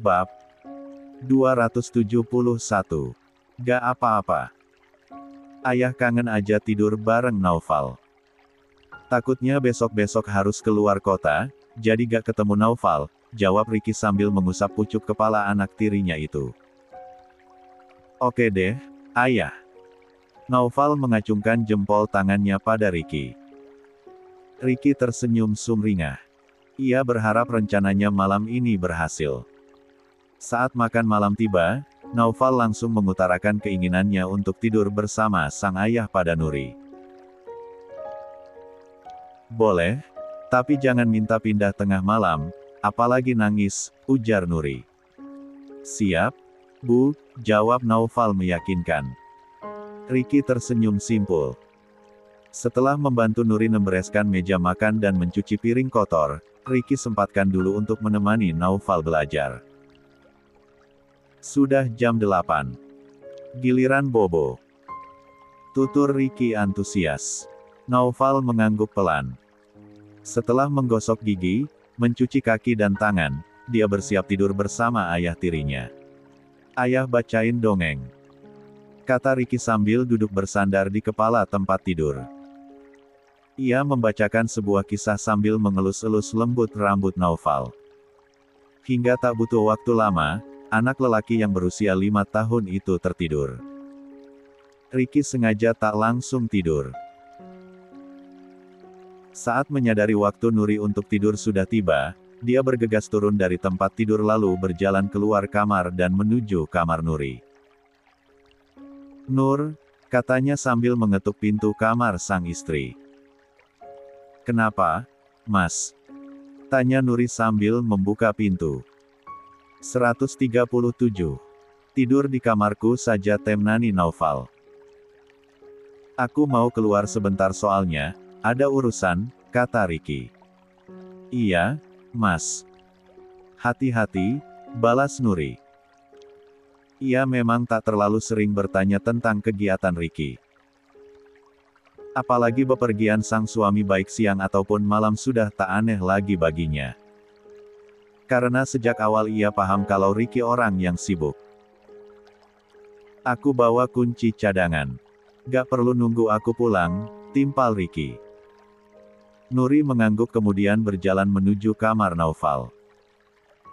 Bab 271. Gak apa-apa. Ayah kangen aja tidur bareng Naufal. Takutnya besok-besok harus keluar kota, jadi gak ketemu Naufal, jawab Ricky sambil mengusap pucuk kepala anak tirinya itu. Oke deh, ayah. Naufal mengacungkan jempol tangannya pada Ricky. Ricky tersenyum sumringah. Ia berharap rencananya malam ini berhasil. Saat makan malam tiba, Naufal langsung mengutarakan keinginannya untuk tidur bersama sang ayah pada Nuri. Boleh, tapi jangan minta pindah tengah malam, apalagi nangis, ujar Nuri. Siap, Bu, jawab Naufal meyakinkan. Ricky tersenyum simpul. Setelah membantu Nuri membereskan meja makan dan mencuci piring kotor, Ricky sempatkan dulu untuk menemani Naufal belajar. Sudah jam 8. Giliran Bobo. Tutur Ricky antusias. Naufal mengangguk pelan. Setelah menggosok gigi, mencuci kaki dan tangan, dia bersiap tidur bersama ayah tirinya. Ayah bacain dongeng, kata Ricky sambil duduk bersandar di kepala tempat tidur. Ia membacakan sebuah kisah sambil mengelus-elus lembut rambut Naufal. Hingga tak butuh waktu lama, anak lelaki yang berusia 5 tahun itu tertidur. Ricky sengaja tak langsung tidur. Saat menyadari waktu Nuri untuk tidur sudah tiba, dia bergegas turun dari tempat tidur lalu berjalan keluar kamar dan menuju kamar Nuri. Nur, katanya sambil mengetuk pintu kamar sang istri. Kenapa, Mas? Tanya Nuri sambil membuka pintu. 137. Tidur di kamarku saja, temnani Naufal. Aku mau keluar sebentar soalnya, ada urusan, kata Ricky. Iya, Mas. Hati-hati, balas Nuri. Ia memang tak terlalu sering bertanya tentang kegiatan Ricky. Apalagi bepergian sang suami baik siang ataupun malam sudah tak aneh lagi baginya. Karena sejak awal ia paham kalau Ricky orang yang sibuk. Aku bawa kunci cadangan. Gak perlu nunggu aku pulang, timpal Ricky. Nuri mengangguk kemudian berjalan menuju kamar Naufal.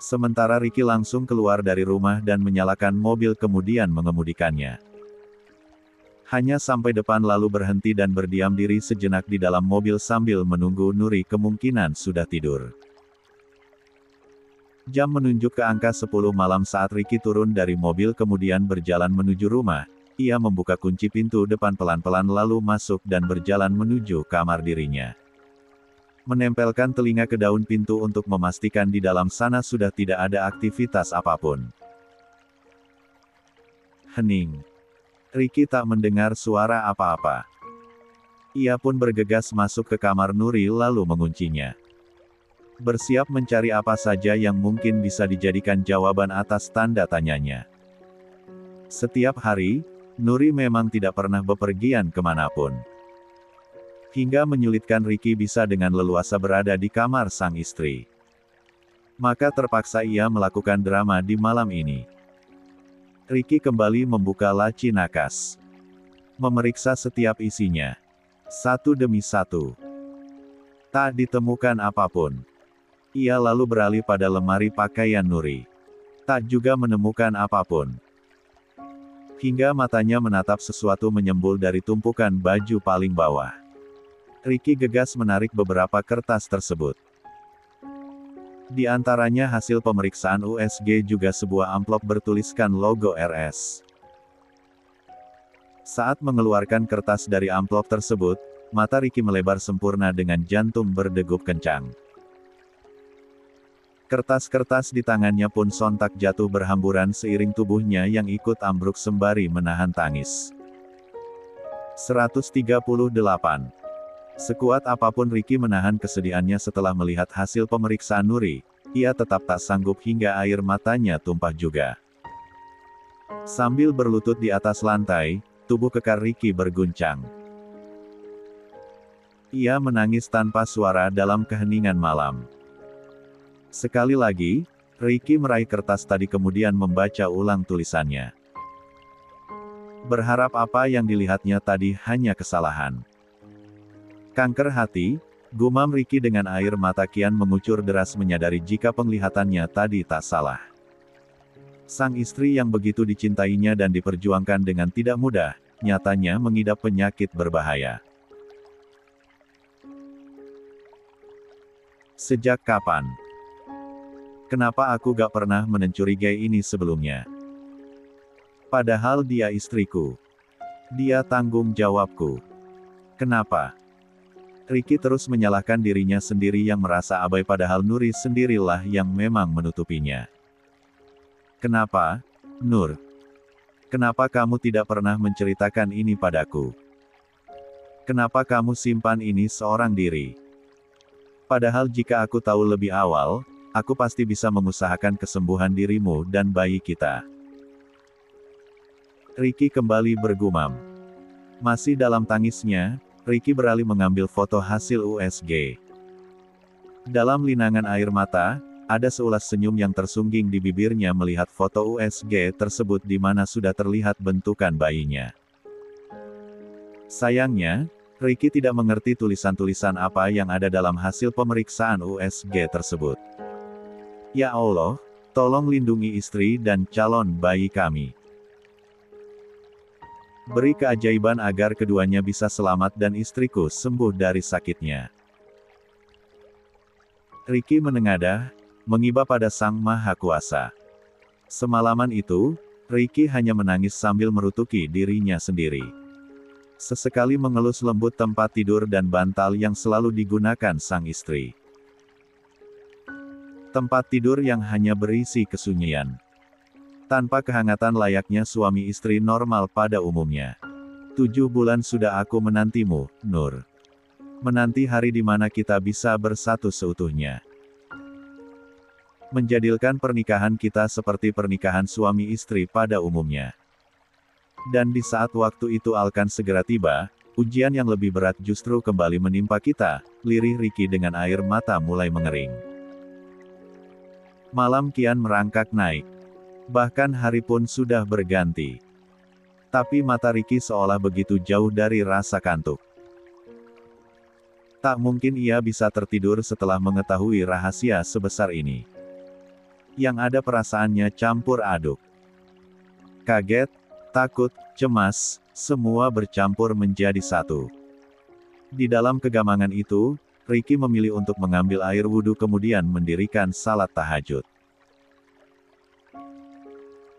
Sementara Ricky langsung keluar dari rumah dan menyalakan mobil kemudian mengemudikannya. Hanya sampai depan lalu berhenti dan berdiam diri sejenak di dalam mobil sambil menunggu Nuri kemungkinan sudah tidur. Jam menunjuk ke angka 10 malam saat Ricky turun dari mobil kemudian berjalan menuju rumah. Ia membuka kunci pintu depan pelan-pelan lalu masuk dan berjalan menuju kamar dirinya. Menempelkan telinga ke daun pintu untuk memastikan di dalam sana sudah tidak ada aktivitas apapun. Hening. Ricky tak mendengar suara apa-apa. Ia pun bergegas masuk ke kamar Nuri lalu menguncinya. Bersiap mencari apa saja yang mungkin bisa dijadikan jawaban atas tanda tanyanya. Setiap hari, Nuri memang tidak pernah bepergian kemanapun. Hingga menyulitkan Ricky bisa dengan leluasa berada di kamar sang istri. Maka terpaksa ia melakukan drama di malam ini. Ricky kembali membuka laci nakas. Memeriksa setiap isinya. Satu demi satu. Tak ditemukan apapun. Ia lalu beralih pada lemari pakaian Nuri. Tak juga menemukan apapun. Hingga matanya menatap sesuatu menyembul dari tumpukan baju paling bawah. Ricky gegas menarik beberapa kertas tersebut. Di antaranya hasil pemeriksaan USG juga sebuah amplop bertuliskan logo RS. Saat mengeluarkan kertas dari amplop tersebut, mata Ricky melebar sempurna dengan jantung berdegup kencang. Kertas-kertas di tangannya pun sontak jatuh berhamburan seiring tubuhnya yang ikut ambruk sembari menahan tangis. 138. Sekuat apapun Ricky menahan kesedihannya setelah melihat hasil pemeriksaan Nuri, ia tetap tak sanggup hingga air matanya tumpah juga. Sambil berlutut di atas lantai, tubuh kekar Ricky berguncang. Ia menangis tanpa suara dalam keheningan malam. Sekali lagi, Ricky meraih kertas tadi kemudian membaca ulang tulisannya. Berharap apa yang dilihatnya tadi hanya kesalahan. Kanker hati, gumam Ricky dengan air mata kian mengucur deras menyadari jika penglihatannya tadi tak salah. Sang istri yang begitu dicintainya dan diperjuangkan dengan tidak mudah, nyatanya mengidap penyakit berbahaya. Sejak kapan? Kenapa aku gak pernah mencurigai ini sebelumnya? Padahal dia istriku. Dia tanggung jawabku. Kenapa? Ricky terus menyalahkan dirinya sendiri yang merasa abai padahal Nuri sendirilah yang memang menutupinya. Kenapa, Nur? Kenapa kamu tidak pernah menceritakan ini padaku? Kenapa kamu simpan ini seorang diri? Padahal jika aku tahu lebih awal, aku pasti bisa mengusahakan kesembuhan dirimu dan bayi kita. Ricky kembali bergumam. Masih dalam tangisnya, Ricky beralih mengambil foto hasil USG. Dalam linangan air mata, ada seulas senyum yang tersungging di bibirnya melihat foto USG tersebut di mana sudah terlihat bentukan bayinya. Sayangnya, Ricky tidak mengerti tulisan-tulisan apa yang ada dalam hasil pemeriksaan USG tersebut. Ya Allah, tolong lindungi istri dan calon bayi kami. Beri keajaiban agar keduanya bisa selamat dan istriku sembuh dari sakitnya. Ricky menengadah, mengiba pada Sang Maha Kuasa. Semalaman itu, Ricky hanya menangis sambil merutuki dirinya sendiri. Sesekali mengelus lembut tempat tidur dan bantal yang selalu digunakan sang istri. Tempat tidur yang hanya berisi kesunyian. Tanpa kehangatan layaknya suami istri normal pada umumnya. 7 bulan sudah aku menantimu, Nur. Menanti hari di mana kita bisa bersatu seutuhnya. Menjadikan pernikahan kita seperti pernikahan suami istri pada umumnya. Dan di saat waktu itu akan segera tiba, ujian yang lebih berat justru kembali menimpa kita, lirih Ricky dengan air mata mulai mengering. Malam kian merangkak naik. Bahkan hari pun sudah berganti. Tapi mata Ricky seolah begitu jauh dari rasa kantuk. Tak mungkin ia bisa tertidur setelah mengetahui rahasia sebesar ini. Yang ada perasaannya campur aduk. Kaget, takut, cemas, semua bercampur menjadi satu. Di dalam kegamangan itu, Ricky memilih untuk mengambil air wudhu kemudian mendirikan salat tahajud.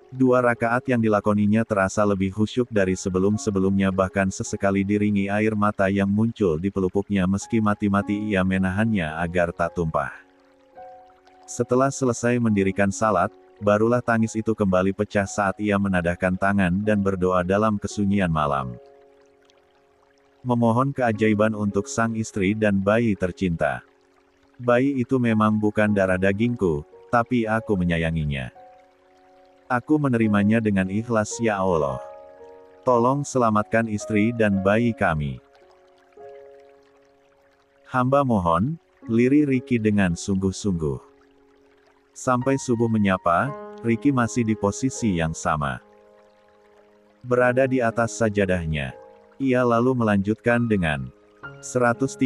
2 rakaat yang dilakoninya terasa lebih khusyuk dari sebelum-sebelumnya bahkan sesekali diringi air mata yang muncul di pelupuknya meski mati-mati ia menahannya agar tak tumpah. Setelah selesai mendirikan salat, barulah tangis itu kembali pecah saat ia menadahkan tangan dan berdoa dalam kesunyian malam. Memohon keajaiban untuk sang istri dan bayi tercinta. Bayi itu memang bukan darah dagingku, tapi aku menyayanginya. Aku menerimanya dengan ikhlas ya Allah. Tolong selamatkan istri dan bayi kami. Hamba mohon, lirih Ricky dengan sungguh-sungguh. Sampai subuh menyapa, Ricky masih di posisi yang sama. Berada di atas sajadahnya. Ia lalu melanjutkan dengan 139.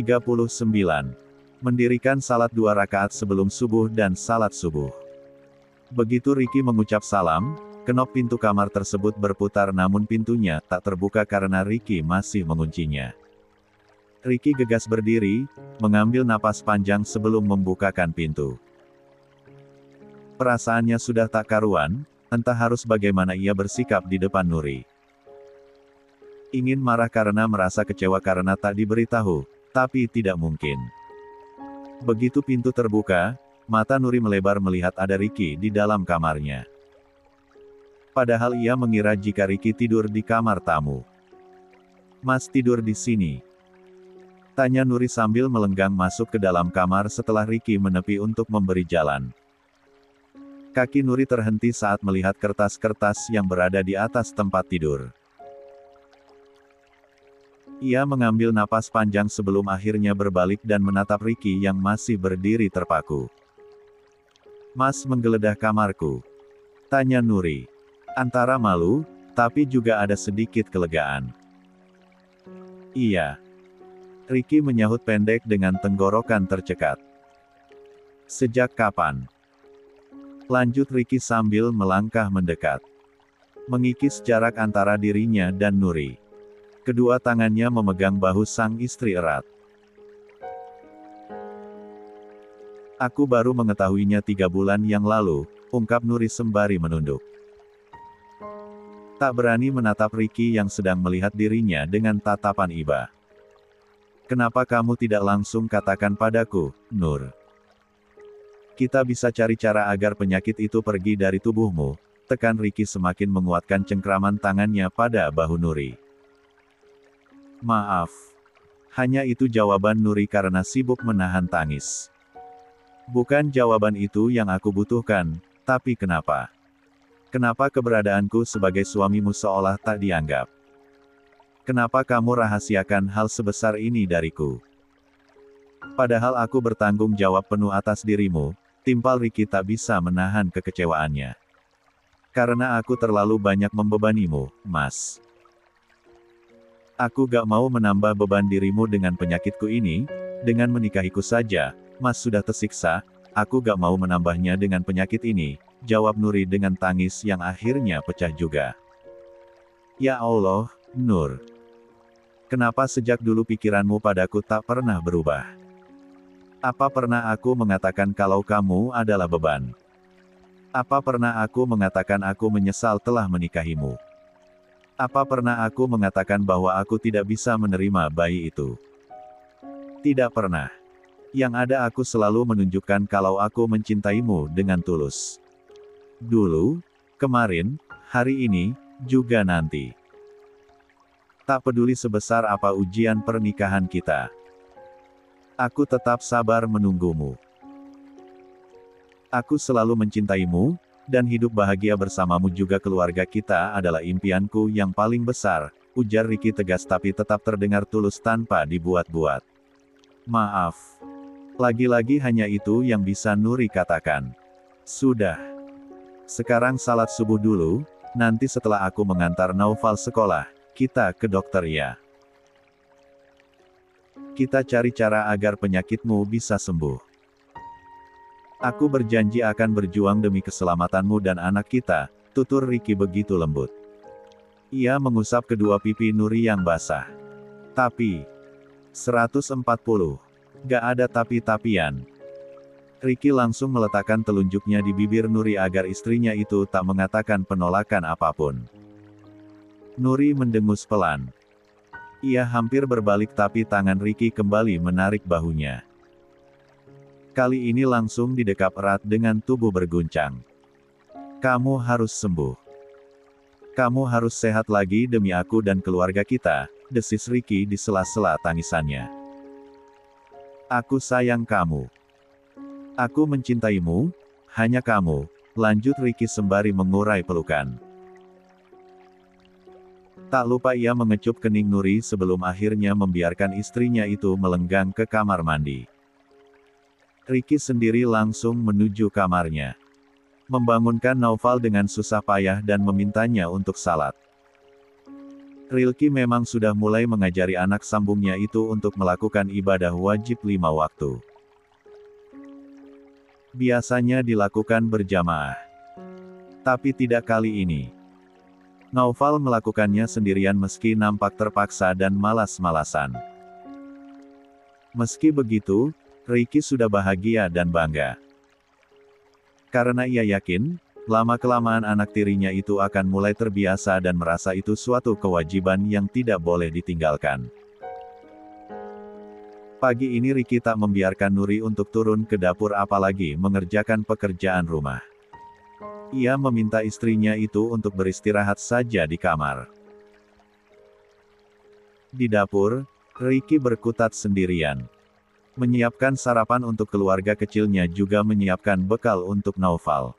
Mendirikan salat 2 rakaat sebelum subuh dan salat subuh. Begitu Ricky mengucap salam, kenop pintu kamar tersebut berputar namun pintunya tak terbuka karena Ricky masih menguncinya. Ricky gegas berdiri, mengambil napas panjang sebelum membukakan pintu. Perasaannya sudah tak karuan, entah harus bagaimana ia bersikap di depan Nuri. Ingin marah karena merasa kecewa karena tak diberitahu, tapi tidak mungkin. Begitu pintu terbuka, mata Nuri melebar melihat ada Ricky di dalam kamarnya. Padahal ia mengira jika Ricky tidur di kamar tamu. Mas tidur di sini? Tanya Nuri sambil melenggang masuk ke dalam kamar setelah Ricky menepi untuk memberi jalan. Kaki Nuri terhenti saat melihat kertas-kertas yang berada di atas tempat tidur. Ia mengambil napas panjang sebelum akhirnya berbalik dan menatap Ricky yang masih berdiri terpaku. Mas menggeledah kamarku? Tanya Nuri. Antara malu, tapi juga ada sedikit kelegaan. Iya. Ricky menyahut pendek dengan tenggorokan tercekat. Sejak kapan? Lanjut Ricky sambil melangkah mendekat. Mengikis jarak antara dirinya dan Nuri. Kedua tangannya memegang bahu sang istri erat. Aku baru mengetahuinya 3 bulan yang lalu, ungkap Nuri sembari menunduk. Tak berani menatap Ricky yang sedang melihat dirinya dengan tatapan iba. Kenapa kamu tidak langsung katakan padaku, Nur? Kita bisa cari cara agar penyakit itu pergi dari tubuhmu, tekan Ricky semakin menguatkan cengkraman tangannya pada bahu Nuri. Maaf. Hanya itu jawaban Nuri karena sibuk menahan tangis. Bukan jawaban itu yang aku butuhkan, tapi kenapa? Kenapa keberadaanku sebagai suamimu seolah tak dianggap? Kenapa kamu rahasiakan hal sebesar ini dariku? Padahal aku bertanggung jawab penuh atas dirimu, timpal Ricky tak bisa menahan kekecewaannya. Karena aku terlalu banyak membebanimu, Mas. Aku gak mau menambah beban dirimu dengan penyakitku ini, dengan menikahiku saja, Mas sudah tersiksa, aku gak mau menambahnya dengan penyakit ini, jawab Nuri dengan tangis yang akhirnya pecah juga. Ya Allah, Nur. Kenapa sejak dulu pikiranmu padaku tak pernah berubah? Apa pernah aku mengatakan kalau kamu adalah beban? Apa pernah aku mengatakan aku menyesal telah menikahimu? Apa pernah aku mengatakan bahwa aku tidak bisa menerima bayi itu? Tidak pernah. Yang ada aku selalu menunjukkan kalau aku mencintaimu dengan tulus. Dulu, kemarin, hari ini, juga nanti. Tak peduli sebesar apa ujian pernikahan kita. Aku tetap sabar menunggumu. Aku selalu mencintaimu, dan hidup bahagia bersamamu juga keluarga kita adalah impianku yang paling besar, ujar Ricky tegas tapi tetap terdengar tulus tanpa dibuat-buat. Maaf. Lagi-lagi hanya itu yang bisa Nuri katakan. Sudah. Sekarang salat subuh dulu, nanti setelah aku mengantar Naufal sekolah, kita ke dokter ya. Kita cari cara agar penyakitmu bisa sembuh. Aku berjanji akan berjuang demi keselamatanmu dan anak kita, tutur Ricky begitu lembut. Ia mengusap kedua pipi Nuri yang basah. Tapi, 140. Gak ada tapi-tapian. Ricky langsung meletakkan telunjuknya di bibir Nuri agar istrinya itu tak mengatakan penolakan apapun. Nuri mendengus pelan. Ia hampir berbalik tapi tangan Ricky kembali menarik bahunya. Kali ini langsung didekap erat dengan tubuh berguncang. Kamu harus sembuh. Kamu harus sehat lagi demi aku dan keluarga kita, desis Ricky di sela-sela tangisannya. Aku sayang kamu. Aku mencintaimu, hanya kamu, lanjut Ricky sembari mengurai pelukan. Tak lupa ia mengecup kening Nuri sebelum akhirnya membiarkan istrinya itu melenggang ke kamar mandi. Ricky sendiri langsung menuju kamarnya. Membangunkan Naufal dengan susah payah dan memintanya untuk salat. Rilky memang sudah mulai mengajari anak sambungnya itu untuk melakukan ibadah wajib 5 waktu. Biasanya dilakukan berjamaah. Tapi tidak kali ini. Naufal melakukannya sendirian meski nampak terpaksa dan malas-malasan. Meski begitu, Ricky sudah bahagia dan bangga. Karena ia yakin, lama-kelamaan anak tirinya itu akan mulai terbiasa dan merasa itu suatu kewajiban yang tidak boleh ditinggalkan. Pagi ini Ricky tak membiarkan Nuri untuk turun ke dapur apalagi mengerjakan pekerjaan rumah. Ia meminta istrinya itu untuk beristirahat saja di kamar. Di dapur, Ricky berkutat sendirian. Menyiapkan sarapan untuk keluarga kecilnya juga menyiapkan bekal untuk Naufal.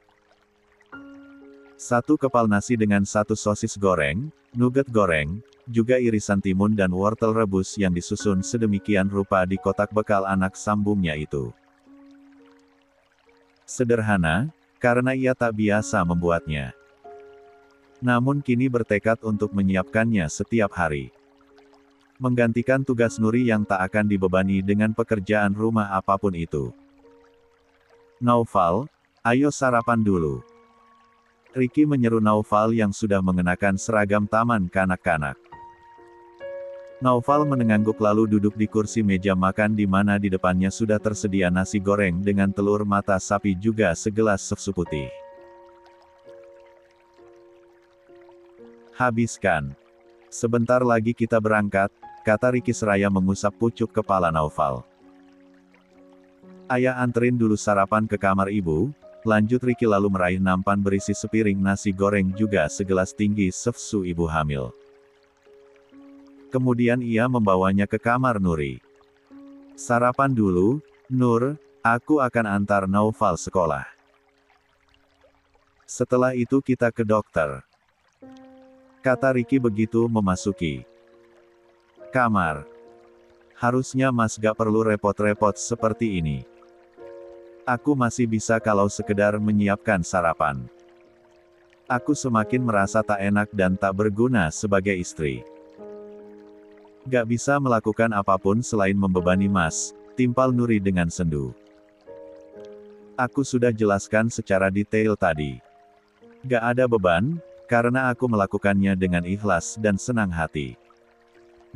1 kepal nasi dengan 1 sosis goreng, nugget goreng, juga irisan timun dan wortel rebus yang disusun sedemikian rupa di kotak bekal anak sambungnya itu. Sederhana, karena ia tak biasa membuatnya. Namun kini bertekad untuk menyiapkannya setiap hari. Menggantikan tugas Nuri yang tak akan dibebani dengan pekerjaan rumah apapun itu. Naufal, ayo sarapan dulu. Ricky menyeru Naufal yang sudah mengenakan seragam taman kanak-kanak. Naufal menengangguk lalu duduk di kursi meja makan di mana di depannya sudah tersedia nasi goreng dengan telur mata sapi juga segelas susu putih. Habiskan. Sebentar lagi kita berangkat, kata Ricky seraya mengusap pucuk kepala Naufal. Ayah anterin dulu sarapan ke kamar ibu, lanjut Ricky lalu meraih nampan berisi sepiring nasi goreng juga segelas tinggi susu ibu hamil. Kemudian ia membawanya ke kamar Nuri. Sarapan dulu, Nur, aku akan antar Naufal sekolah. Setelah itu kita ke dokter. Kata Ricky begitu memasuki kamar. Harusnya Mas gak perlu repot-repot seperti ini. Aku masih bisa kalau sekedar menyiapkan sarapan. Aku semakin merasa tak enak dan tak berguna sebagai istri. Gak bisa melakukan apapun selain membebani Mas, timpal Nuri dengan sendu. Aku sudah jelaskan secara detail tadi. Gak ada beban, karena aku melakukannya dengan ikhlas dan senang hati.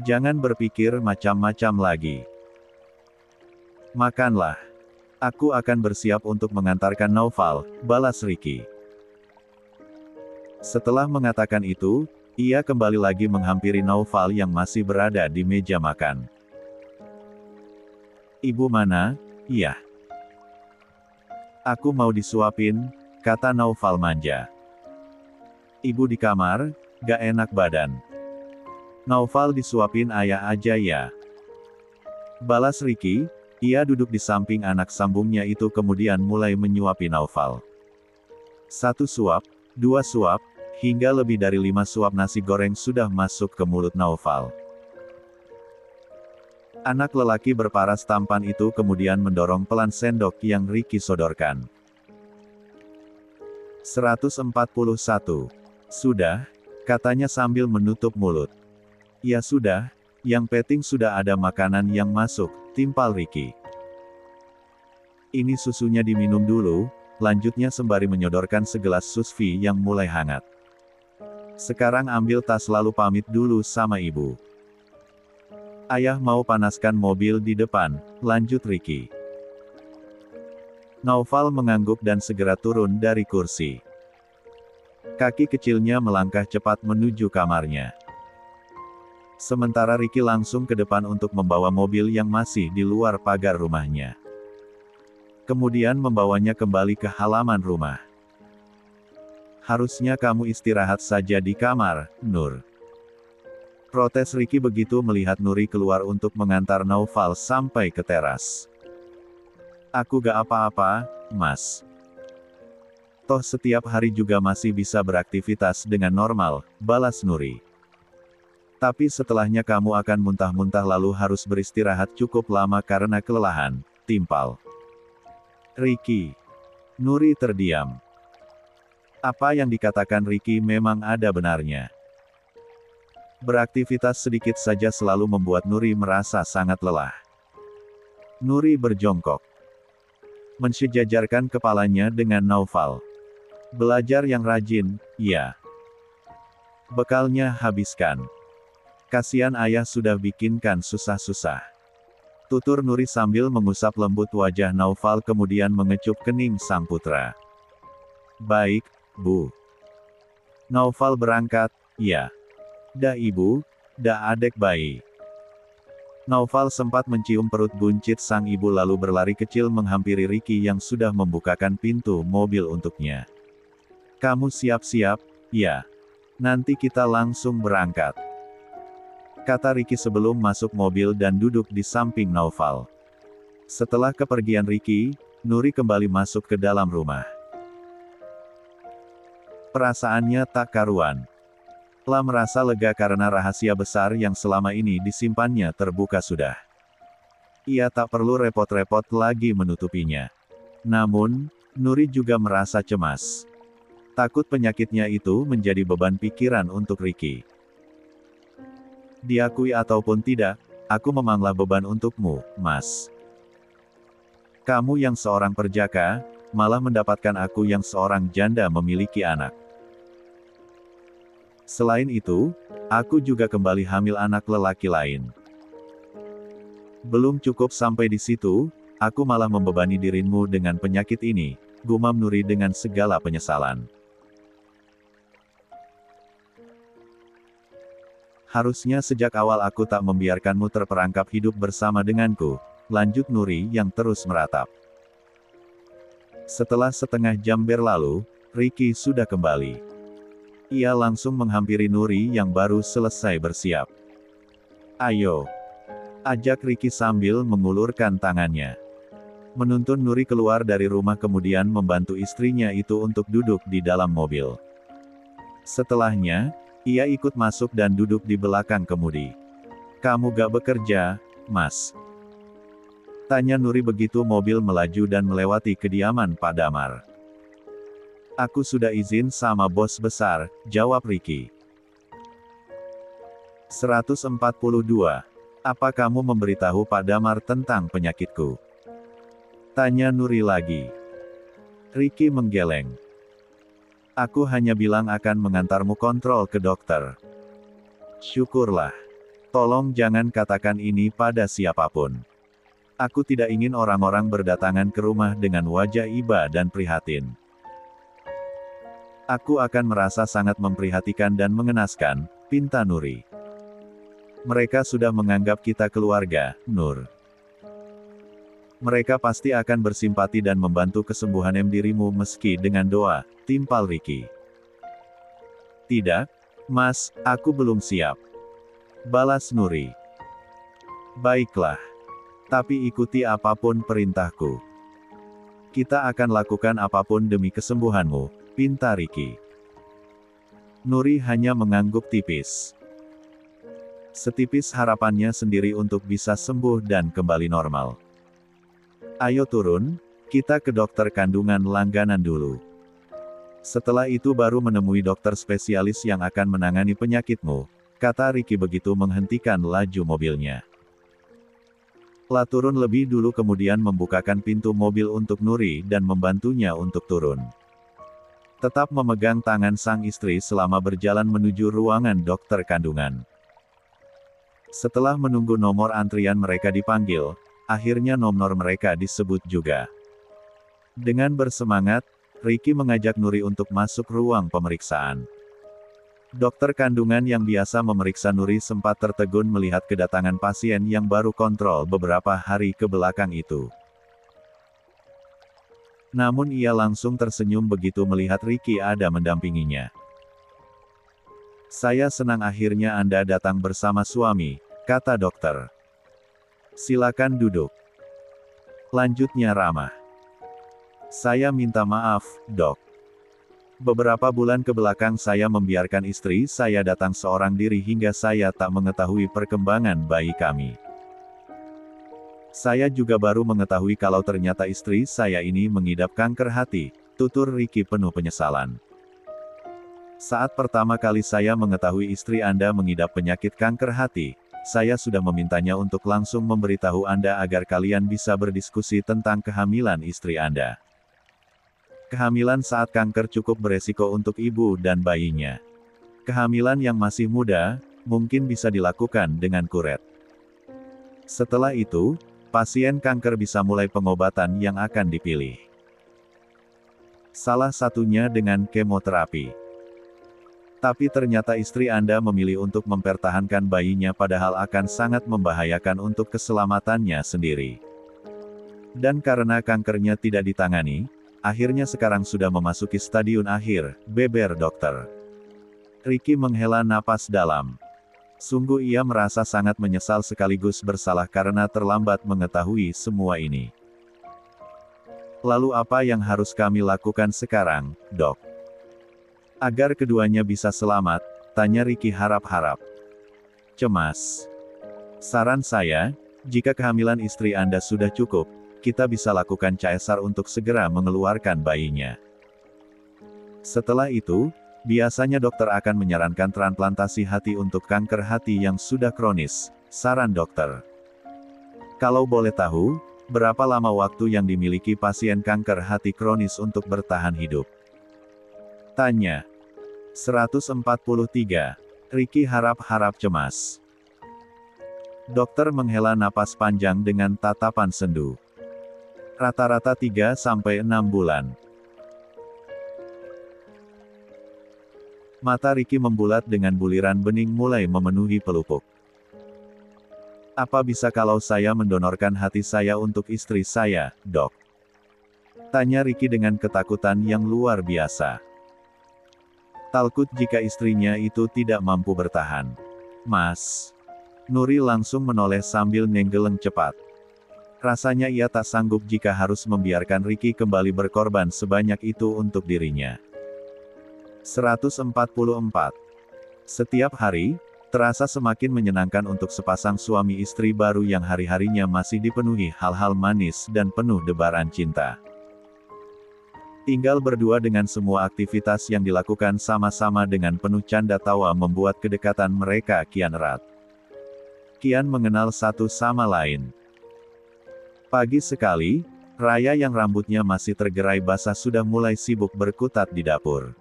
Jangan berpikir macam-macam lagi. Makanlah. Aku akan bersiap untuk mengantarkan Naufal, balas Ricky. Setelah mengatakan itu, ia kembali lagi menghampiri Naufal yang masih berada di meja makan. Ibu mana? Iya. Aku mau disuapin, kata Naufal manja. Ibu di kamar, gak enak badan. Naufal disuapin ayah aja ya. Balas Ricky, ia duduk di samping anak sambungnya itu kemudian mulai menyuapi Naufal. 1 suap, 2 suap, hingga lebih dari 5 suap nasi goreng sudah masuk ke mulut Naufal. Anak lelaki berparas tampan itu kemudian mendorong pelan sendok yang Ricky sodorkan. 141. Sudah, katanya sambil menutup mulut. Ya sudah, yang penting sudah ada makanan yang masuk, timpal Ricky. Ini susunya diminum dulu, lanjutnya sembari menyodorkan segelas susvi yang mulai hangat. Sekarang ambil tas lalu pamit dulu sama ibu. Ayah mau panaskan mobil di depan, lanjut Ricky. Naufal mengangguk dan segera turun dari kursi. Kaki kecilnya melangkah cepat menuju kamarnya. Sementara Ricky langsung ke depan untuk membawa mobil yang masih di luar pagar rumahnya. Kemudian membawanya kembali ke halaman rumah. Harusnya kamu istirahat saja di kamar, Nur. Protes Ricky begitu melihat Nuri keluar untuk mengantar Naufal sampai ke teras. Aku gak apa-apa, Mas. Toh setiap hari juga masih bisa beraktivitas dengan normal, balas Nuri. Tapi setelahnya kamu akan muntah-muntah lalu harus beristirahat cukup lama karena kelelahan, timpal Ricky. Nuri terdiam. Apa yang dikatakan Ricky memang ada benarnya. Beraktivitas sedikit saja selalu membuat Nuri merasa sangat lelah. Nuri berjongkok. Mensejajarkan kepalanya dengan Naufal. Belajar yang rajin, ya. Bekalnya habiskan. Kasihan ayah sudah bikinkan susah-susah. Tutur Nuri sambil mengusap lembut wajah Naufal kemudian mengecup kening sang putra. Baik, Bu. Naufal berangkat, ya. Dah ibu, dah adek bayi. Naufal sempat mencium perut buncit sang ibu lalu berlari kecil menghampiri Ricky yang sudah membukakan pintu mobil untuknya. Kamu siap-siap, ya. Nanti kita langsung berangkat. Kata Ricky sebelum masuk mobil dan duduk di samping Naufal. Setelah kepergian Ricky, Nuri kembali masuk ke dalam rumah. Perasaannya tak karuan. Telah merasa lega karena rahasia besar yang selama ini disimpannya terbuka sudah. Ia tak perlu repot-repot lagi menutupinya. Namun, Nuri juga merasa cemas. Takut penyakitnya itu menjadi beban pikiran untuk Ricky. Diakui ataupun tidak, aku memanglah beban untukmu, Mas. Kamu yang seorang perjaka, malah mendapatkan aku yang seorang janda memiliki anak. Selain itu, aku juga kembali hamil anak lelaki lain. Belum cukup sampai di situ, aku malah membebani dirimu dengan penyakit ini, gumam Nuri dengan segala penyesalan. Harusnya sejak awal aku tak membiarkanmu terperangkap hidup bersama denganku, lanjut Nuri yang terus meratap. Setelah setengah jam berlalu, Ricky sudah kembali. Ia langsung menghampiri Nuri yang baru selesai bersiap. Ayo, ajak Ricky sambil mengulurkan tangannya. Menuntun Nuri keluar dari rumah kemudian membantu istrinya itu untuk duduk di dalam mobil. Setelahnya, ia ikut masuk dan duduk di belakang kemudi. Kamu gak bekerja, Mas? Tanya Nuri begitu mobil melaju dan melewati kediaman Pak Damar. Aku sudah izin sama bos besar, jawab Ricky. 142. Apa kamu memberitahu Pak Damar tentang penyakitku? Tanya Nuri lagi. Ricky menggeleng. Aku hanya bilang akan mengantarmu kontrol ke dokter. Syukurlah. Tolong jangan katakan ini pada siapapun. Aku tidak ingin orang-orang berdatangan ke rumah dengan wajah iba dan prihatin. Aku akan merasa sangat memprihatinkan dan mengenaskan, pinta Nuri. Mereka sudah menganggap kita keluarga, Nur. Mereka pasti akan bersimpati dan membantu kesembuhan dirimu meski dengan doa, timpal Ricky. Tidak, Mas, aku belum siap. Balas Nuri. Baiklah. Tapi ikuti apapun perintahku. Kita akan lakukan apapun demi kesembuhanmu, pinta Ricky. Nuri hanya mengangguk tipis. Setipis harapannya sendiri untuk bisa sembuh dan kembali normal. Ayo turun, kita ke dokter kandungan langganan dulu. Setelah itu baru menemui dokter spesialis yang akan menangani penyakitmu, kata Ricky begitu menghentikan laju mobilnya. Lah turun lebih dulu kemudian membukakan pintu mobil untuk Nuri dan membantunya untuk turun. Tetap memegang tangan sang istri selama berjalan menuju ruangan dokter kandungan. Setelah menunggu nomor antrian mereka dipanggil, akhirnya nomor mereka disebut juga. Dengan bersemangat, Ricky mengajak Nuri untuk masuk ruang pemeriksaan. Dokter kandungan yang biasa memeriksa Nuri sempat tertegun melihat kedatangan pasien yang baru kontrol beberapa hari ke belakang itu. Namun ia langsung tersenyum begitu melihat Ricky ada mendampinginya. Saya senang akhirnya Anda datang bersama suami, kata dokter. Silakan duduk. Lanjutnya ramah. Saya minta maaf, Dok. Beberapa bulan ke belakang saya membiarkan istri saya datang seorang diri hingga saya tak mengetahui perkembangan bayi kami. Saya juga baru mengetahui kalau ternyata istri saya ini mengidap kanker hati, tutur Ricky penuh penyesalan. Saat pertama kali saya mengetahui istri Anda mengidap penyakit kanker hati, saya sudah memintanya untuk langsung memberitahu Anda agar kalian bisa berdiskusi tentang kehamilan istri Anda. Kehamilan saat kanker cukup beresiko untuk ibu dan bayinya. Kehamilan yang masih muda, mungkin bisa dilakukan dengan kuret. Setelah itu, pasien kanker bisa mulai pengobatan yang akan dipilih. Salah satunya dengan kemoterapi. Tapi ternyata istri Anda memilih untuk mempertahankan bayinya padahal akan sangat membahayakan untuk keselamatannya sendiri. Dan karena kankernya tidak ditangani, akhirnya sekarang sudah memasuki stadium akhir, beber dokter. Ricky menghela napas dalam. Sungguh ia merasa sangat menyesal sekaligus bersalah karena terlambat mengetahui semua ini. Lalu apa yang harus kami lakukan sekarang, Dok? Agar keduanya bisa selamat, tanya Ricky harap-harap. Cemas. Saran saya, jika kehamilan istri Anda sudah cukup, kita bisa lakukan CSR untuk segera mengeluarkan bayinya. Setelah itu, biasanya dokter akan menyarankan transplantasi hati untuk kanker hati yang sudah kronis, saran dokter. Kalau boleh tahu, berapa lama waktu yang dimiliki pasien kanker hati kronis untuk bertahan hidup? Tanya. 143. Ricky harap-harap cemas. Dokter menghela napas panjang dengan tatapan sendu. Rata-rata 3-6 bulan. Mata Ricky membulat dengan buliran bening mulai memenuhi pelupuk. Apa bisa kalau saya mendonorkan hati saya untuk istri saya, dok? Tanya Ricky dengan ketakutan yang luar biasa. Takut jika istrinya itu tidak mampu bertahan. Mas. Nuri langsung menoleh sambil nenggeleng cepat. Rasanya ia tak sanggup jika harus membiarkan Ricky kembali berkorban sebanyak itu untuk dirinya. 144. Setiap hari, terasa semakin menyenangkan untuk sepasang suami istri baru yang hari-harinya masih dipenuhi hal-hal manis dan penuh debaran cinta. Tinggal berdua dengan semua aktivitas yang dilakukan sama-sama dengan penuh canda tawa membuat kedekatan mereka kian erat. Kian mengenal satu sama lain. Pagi sekali, Raya yang rambutnya masih tergerai basah sudah mulai sibuk berkutat di dapur.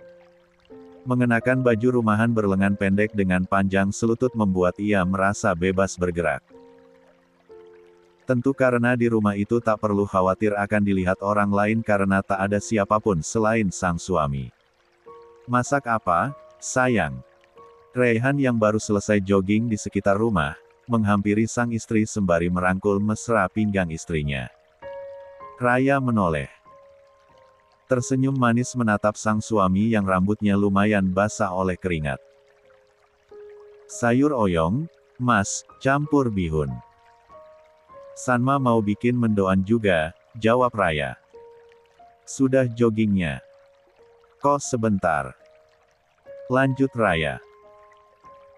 Mengenakan baju rumahan berlengan pendek dengan panjang selutut membuat ia merasa bebas bergerak. Tentu karena di rumah itu tak perlu khawatir akan dilihat orang lain karena tak ada siapapun selain sang suami. Masak apa, sayang? Raihan yang baru selesai jogging di sekitar rumah, menghampiri sang istri sembari merangkul mesra pinggang istrinya. Raya menoleh. Tersenyum manis menatap sang suami yang rambutnya lumayan basah oleh keringat. Sayur oyong, Mas, campur bihun. Sanma mau bikin mendoan juga, jawab Raya. Sudah joggingnya. Kok sebentar. Lanjut Raya.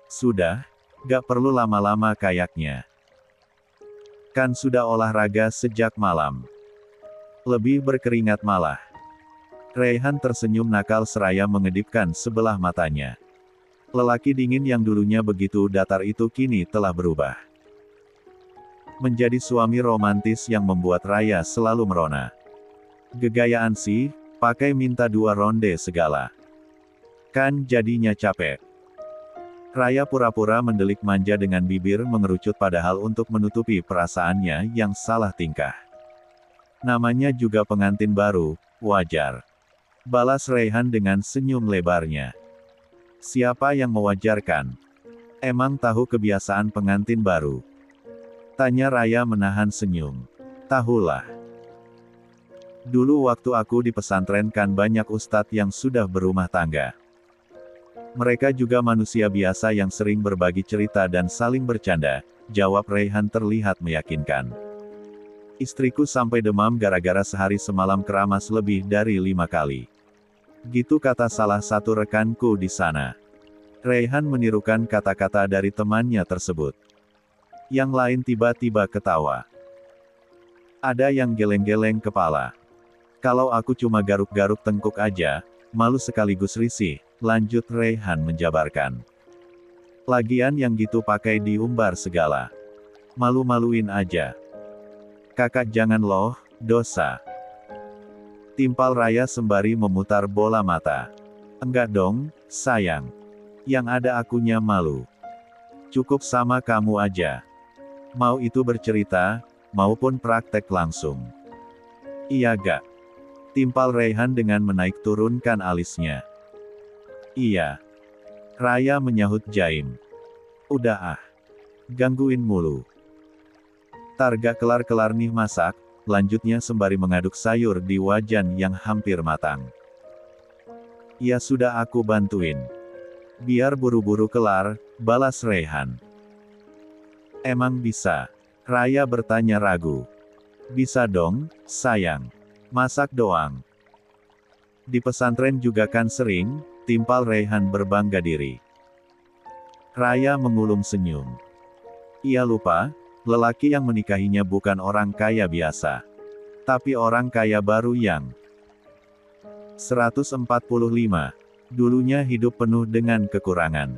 Sudah, gak perlu lama-lama kayaknya. Kan sudah olahraga sejak malam. Lebih berkeringat malah. Raihan tersenyum nakal seraya mengedipkan sebelah matanya. Lelaki dingin yang dulunya begitu datar itu kini telah berubah. Menjadi suami romantis yang membuat Raya selalu merona. Gegayaan sih, pakai minta 2 ronde segala. Kan jadinya capek. Raya pura-pura mendelik manja dengan bibir mengerucut padahal untuk menutupi perasaannya yang salah tingkah. Namanya juga pengantin baru, wajar. Balas Raihan dengan senyum lebarnya. Siapa yang mewajarkan? Emang tahu kebiasaan pengantin baru? Tanya Raya menahan senyum. Tahulah. Dulu waktu aku di pesantren kan banyak ustadz yang sudah berumah tangga. Mereka juga manusia biasa yang sering berbagi cerita dan saling bercanda, jawab Raihan terlihat meyakinkan. Istriku sampai demam gara-gara sehari semalam keramas lebih dari 5 kali. Gitu kata salah satu rekanku di sana. Raihan menirukan kata-kata dari temannya tersebut. Yang lain tiba-tiba ketawa. Ada yang geleng-geleng kepala. Kalau aku cuma garuk-garuk tengkuk aja, malu sekaligus risih, lanjut Raihan menjabarkan. Lagian yang gitu pakai diumbar segala. Malu-maluin aja. Kakak jangan loh, dosa. Timpal Raya sembari memutar bola mata. Enggak dong, sayang. Yang ada akunya malu. Cukup sama kamu aja. Mau itu bercerita, maupun praktek langsung. Iya gak? Timpal Raihan dengan menaik turunkan alisnya. Iya. Raya menyahut jaim. Udah ah. Gangguin mulu. Targa kelar-kelar nih masak, lanjutnya sembari mengaduk sayur di wajan yang hampir matang. Ya sudah aku bantuin. Biar buru-buru kelar, balas Raihan. Emang bisa? Raya bertanya ragu. Bisa dong, sayang. Masak doang. Di pesantren juga kan sering, timpal Raihan berbangga diri. Raya mengulum senyum. Ia lupa, lelaki yang menikahinya bukan orang kaya biasa. Tapi orang kaya baru yang 145. Dulunya hidup penuh dengan kekurangan.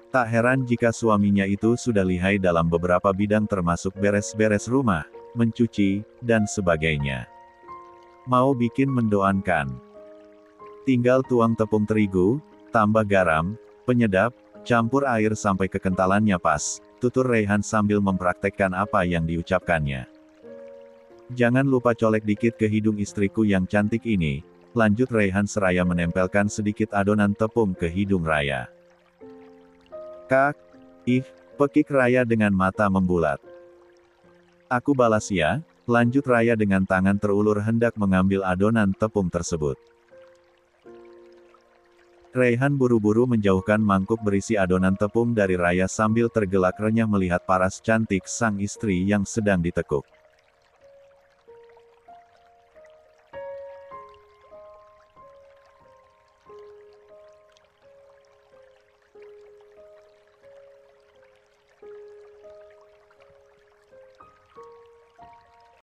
Tak heran jika suaminya itu sudah lihai dalam beberapa bidang termasuk beres-beres rumah, mencuci, dan sebagainya. Mau bikin mendoankan. Tinggal tuang tepung terigu, tambah garam, penyedap, campur air sampai kekentalannya pas, tutur Raihan sambil mempraktekkan apa yang diucapkannya. Jangan lupa colek dikit ke hidung istriku yang cantik ini, lanjut Raihan seraya menempelkan sedikit adonan tepung ke hidung Raya. Kak, pekik Raya dengan mata membulat. Aku balas ya, lanjut Raya dengan tangan terulur hendak mengambil adonan tepung tersebut. Raihan buru-buru menjauhkan mangkuk berisi adonan tepung dari Raya sambil tergelak renyah melihat paras cantik sang istri yang sedang ditekuk.